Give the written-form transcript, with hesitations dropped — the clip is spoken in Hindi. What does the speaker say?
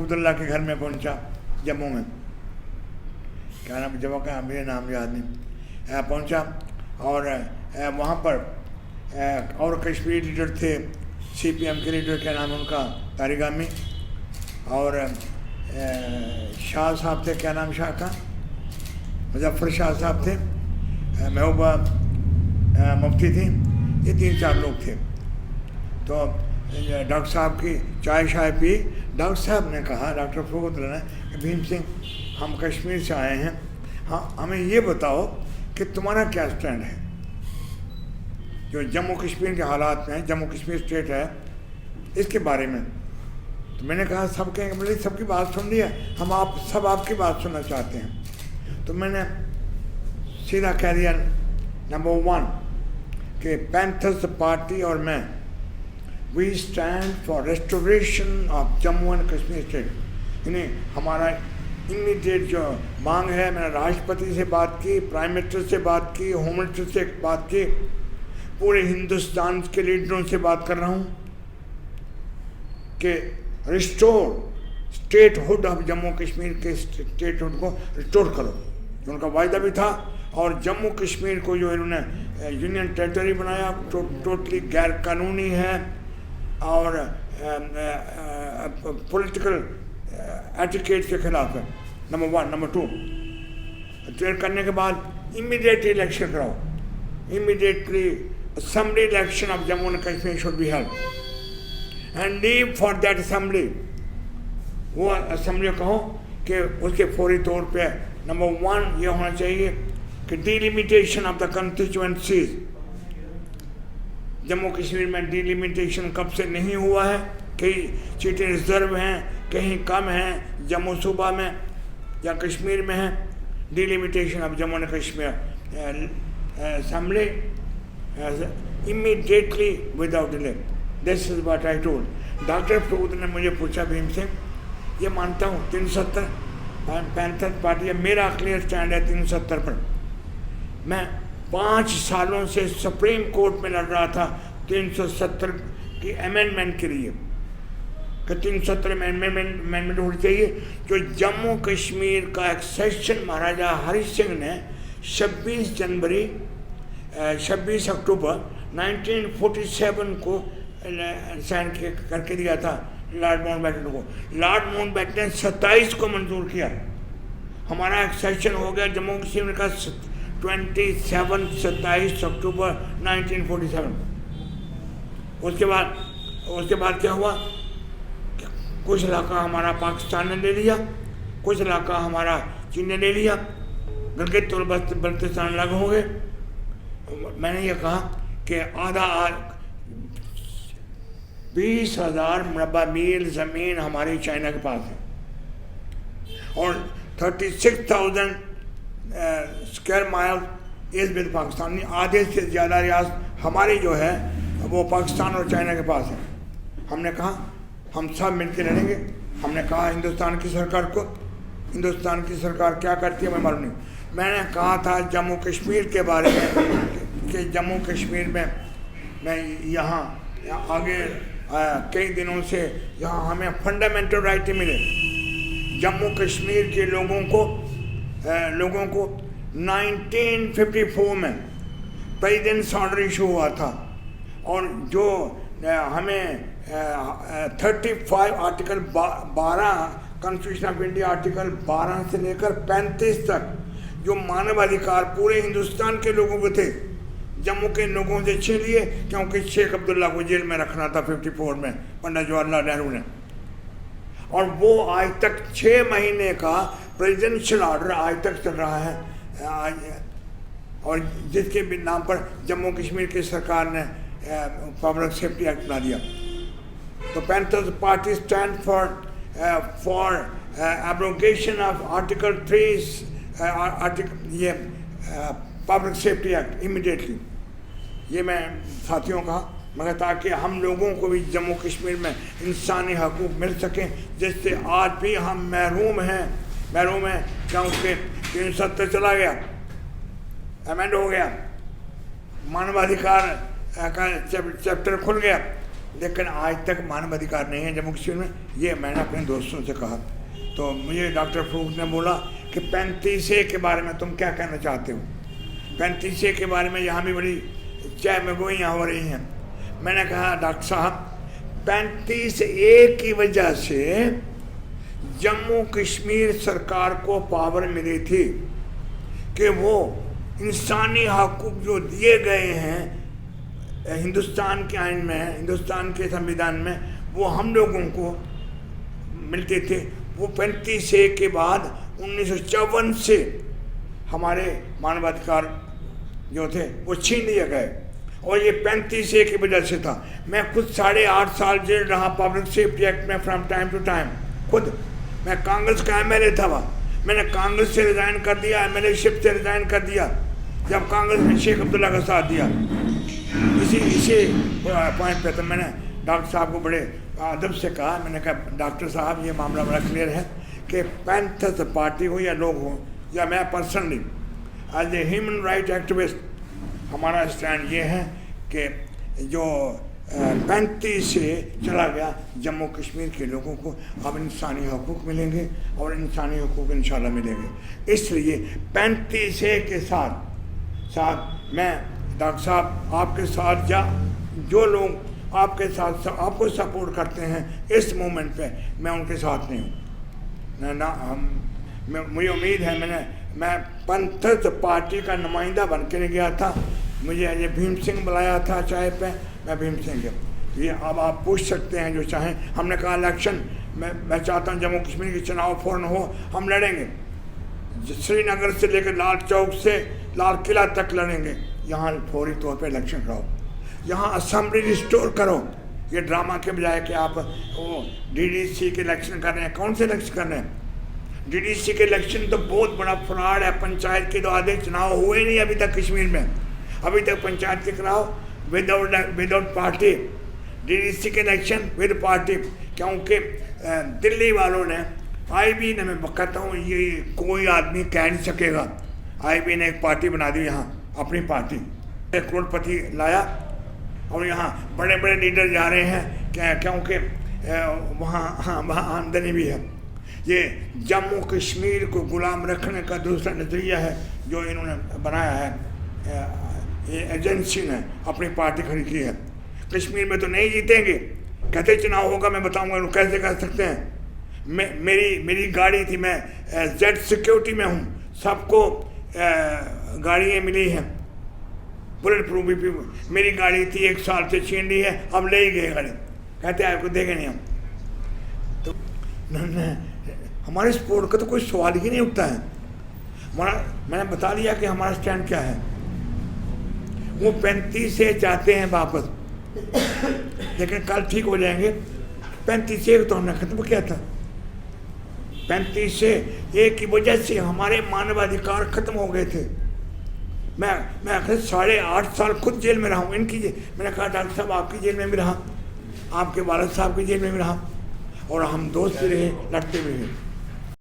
अब्दुल्ला के घर में पहुंचा जम्मू में, क्या नाम जम्मू का मेरे नाम याद नहीं, पहुंचा और वहाँ पर और कश्मीरी लीडर थे, CPM के लीडर, क्या नाम उनका, तारिगामी, और शाह साहब थे, क्या नाम शाह का, मुजफ्फर शाह साहब थे, महबूबा मुफ्ती थी, ये 3-4 लोग थे। तो डॉक्टर साहब की चाय शाय पी। डॉक्टर साहब ने कहा, डॉक्टर फरूक ने, भीम सिंह हम कश्मीर से आए हैं, हाँ हमें ये बताओ कि तुम्हारा क्या स्टैंड है जो जम्मू कश्मीर के हालात में, जम्मू कश्मीर स्टेट है, इसके बारे में। तो मैंने कहा सब कहेंगे, बोले सबकी बात सुन लिया, हम सब आपकी बात सुनना चाहते हैं। तो मैंने सीधा कह दिया, नंबर 1 कि पैंथर्स पार्टी और मैं, we stand for restoration of Jammu and Kashmir state. यानी हमारा इमीडिएट जो मांग है, मैंने राष्ट्रपति से बात की, प्राइम मिनिस्टर से बात की, होम मिनिस्टर से बात की, पूरे हिंदुस्तान के लीडरों से बात कर रहा हूँ कि restore statehood of Jammu Kashmir के स्टेटहुड को रिस्टोर करो, जो उनका वायदा भी था। और जम्मू कश्मीर को जो इन्होंने यूनियन टेरिटरी बनाया, टोटली गैर कानूनी है और पॉलिटिकल एटिकेट के खिलाफ है, नंबर 1। नंबर 2, ट्रेड करने के बाद इमीडिएट इलेक्शन कराओ, immediately assembly election of Jammu and Kashmir should be held and leave for that assembly. वो असेंबली कहो कि उसके फौरी तौर पे नंबर 1 ये होना चाहिए कि delimitation of the constituencies. Jammu Kashmir में डिलिमिटेशन कब से नहीं हुआ है, कई सीटें रिजर्व हैं, कहीं कम हैं, जम्मू सूबा में या कश्मीर में है। Delimitation of Jammu and Kashmir assembly immediately without delay, this is what I told. Doctor Farooq ने मुझे पूछा, भीम सिंह ये मानता हूँ 370 पैंथर पार्टी है, मेरा क्लियर स्टैंड है 370 पर। मैं 5 सालों से सुप्रीम कोर्ट में लड़ रहा था 370 की अमेंडमेंट के लिए कि 370 अमेंडमेंट होनी चाहिए। जो जम्मू कश्मीर का एक सेक्शन महाराजा हरि सिंह ने 26 अक्टूबर 1947 को साइन करके दिया था लॉर्ड माउंटबेटन को। लॉर्ड माउंटबेटन ने 27 को मंजूर किया। हमारा एक सेक्शन हो गया जम्मू कश्मीर का 27 अक्टूबर 1947। उसके बाद क्या हुआ, कुछ इलाका हमारा पाकिस्तान ने ले लिया, कुछ इलाका हमारा चीन ने ले लिया, गिलगित और बल्तिस्तान अलग हो गए। मैंने ये कहा कि आधा 20,000 मुरबा मील ज़मीन हमारी चाइना के पास है और 36,000 स्क्वायर माइल इस विद पाकिस्तान। आधे से ज़्यादा रियासत हमारी जो है वो पाकिस्तान और चाइना के पास है। हमने कहा हम सब मिलकर लड़ेंगे। हमने कहा हिंदुस्तान की सरकार को, हिंदुस्तान की सरकार क्या करती है हमें मालूम नहीं। मैंने कहा था जम्मू कश्मीर के बारे में कि जम्मू कश्मीर में मैं यहाँ आगे कई दिनों से यहाँ हमें फंडामेंटल राइट मिले। जम्मू कश्मीर के लोगों को 1954 में प्रेसिडेंट्स ऑर्डर इशू हुआ था और जो हमें 35 article 12 constitution of India article 12 से लेकर 35 तक जो मानवाधिकार पूरे हिंदुस्तान के लोगों को थे, जम्मू के लोगों से छीन लिए क्योंकि शेख अब्दुल्ला को जेल में रखना था 54 में पंडित जवाहरलाल नेहरू ने। और वो आज तक 6 महीने का प्रेसिडेंशियल ऑर्डर आज तक चल रहा है और जिसके भी नाम पर जम्मू कश्मीर की सरकार ने पब्लिक सेफ्टी एक्ट बना दिया। तो panthers party stand for abrogation of article 3 ये पब्लिक सेफ्टी एक्ट इमीडिएटली। ये मैं साथियों का मगर ताकि हम लोगों को भी जम्मू कश्मीर में इंसानी हकूक़ मिल सकें, जिससे आज भी हम महरूम हैं क्योंकि 370 चला गया, अमेंड हो गया, मानवाधिकार का चैप्टर खुल गया लेकिन आज तक मानवाधिकार नहीं है जम्मू कश्मीर में। ये मैंने अपने दोस्तों से कहा, तो मुझे डॉक्टर फरूक ने बोला कि 35A के बारे में तुम क्या कहना चाहते हो। 35A के बारे में यहाँ भी बड़ी चाय में गोइयाँ हो रही हैं। मैंने कहा डॉक्टर साहब 35A की वजह से जम्मू कश्मीर सरकार को पावर मिली थी कि वो इंसानी हकूक़ जो दिए गए हैं हिंदुस्तान के आइन में, हिंदुस्तान के संविधान में, वो हम लोगों को मिलते थे। वो 35A के बाद 1954 से हमारे मानवाधिकार जो थे वो छीन लिए गए, और ये 35A की वजह से था। मैं खुद 8.5 साल जेल रहा पब्लिक सेफ्टी एक्ट में फ्रॉम टाइम टू टाइम। खुद मैं कांग्रेस का MLA था वहाँ, मैंने कांग्रेस से रिज़ाइन कर दिया, MLA शिप से रिज़ाइन कर दिया जब कांग्रेस ने शेख अब्दुल्ला का साथ दिया। इसी पॉइंट पे तो मैंने डॉक्टर साहब को बड़े अदब से कहा, मैंने कहा डॉक्टर साहब ये मामला बड़ा क्लियर है कि पैंथर्स पार्टी हो या लोग हो या मैं personally as a human right activist, हमारा स्टैंड ये है कि जो 35 से चला गया जम्मू कश्मीर के लोगों को अब इंसानी हकूक़ मिलेंगे और इंसानी हकूक़ इंशाल्लाह मिलेंगे। इसलिए 35A के साथ मैं डॉक्टर साहब आपके साथ, या जो लोग आपके साथ आपको सपोर्ट करते हैं इस मोमेंट पे, मैं उनके साथ नहीं हूँ। मुझे उम्मीद है, मैं पैंथर्स पार्टी का नुमाइंदा बन के गया था, मुझे अजय भीम सिंह बुलाया था चाय पे, मैं भीम सिंह ये अब आप पूछ सकते हैं जो चाहें। हमने कहा इलेक्शन मैं चाहता हूँ जम्मू कश्मीर के चुनाव फ़ौरन हो, हम लड़ेंगे, श्रीनगर से लेकर लाल चौक से लाल किला तक लड़ेंगे। यहाँ फौरी तौर पे इलेक्शन कराओ, यहाँ असेंबली रिस्टोर करो। ये ड्रामा के बजाय कि आप वो DDC के इलेक्शन कर रहे हैं, कौन से इलेक्शन कर रहे हैं? DDC के इलेक्शन तो बहुत बड़ा फ्रॉड है। पंचायत के 2 आधे चुनाव हुए नहीं अभी तक कश्मीर में, अभी तक पंचायत के कराओ विदाउट पार्टी, DDC के इलेक्शन विद पार्टी। क्योंकि दिल्ली वालों ने IB ने, मैं कहता हूँ ये कोई आदमी कह नहीं सकेगा, IB ने एक पार्टी बना दी यहाँ, अपनी पार्टी, एक करोड़पति लाया और यहाँ बड़े बड़े लीडर जा रहे हैं क्योंकि वहाँ आमदनी भी है। ये जम्मू कश्मीर को गुलाम रखने का दूसरा नज़रिया है जो इन्होंने बनाया है, ये एजेंसी ने अपनी पार्टी खड़ी की है। कश्मीर में तो नहीं जीतेंगे, कहते चुनाव होगा, मैं बताऊंगा इनको कैसे कर सकते हैं। मेरी गाड़ी थी, मैं जेड सिक्योरिटी में हूँ, सबको गाड़ियाँ मिली हैं बुलेट प्रूफ भी। मेरी गाड़ी थी 1 साल से छीन ली है, अब ले ही गए गाड़ी, कहते आपको देंगे नहीं हम। तो हमारे स्पोर्ट का तो कोई सवाल ही नहीं उठता है। मैंने बता दिया कि हमारा स्टैंड क्या है। वो 35A चाहते हैं वापस, लेकिन कल ठीक हो जाएंगे। 35A तो हमने खत्म किया था। 35A की वजह से हमारे मानवाधिकार खत्म हो गए थे। मैं आखिर 8.5 साल खुद जेल में रहा हूँ इनकी। मैंने कहा डॉक्टर साहब आपकी जेल में भी रहा, आपके वालिद साहब की जेल में भी रहा, और हम दोस्त भी रहे, लड़ते भी रहे।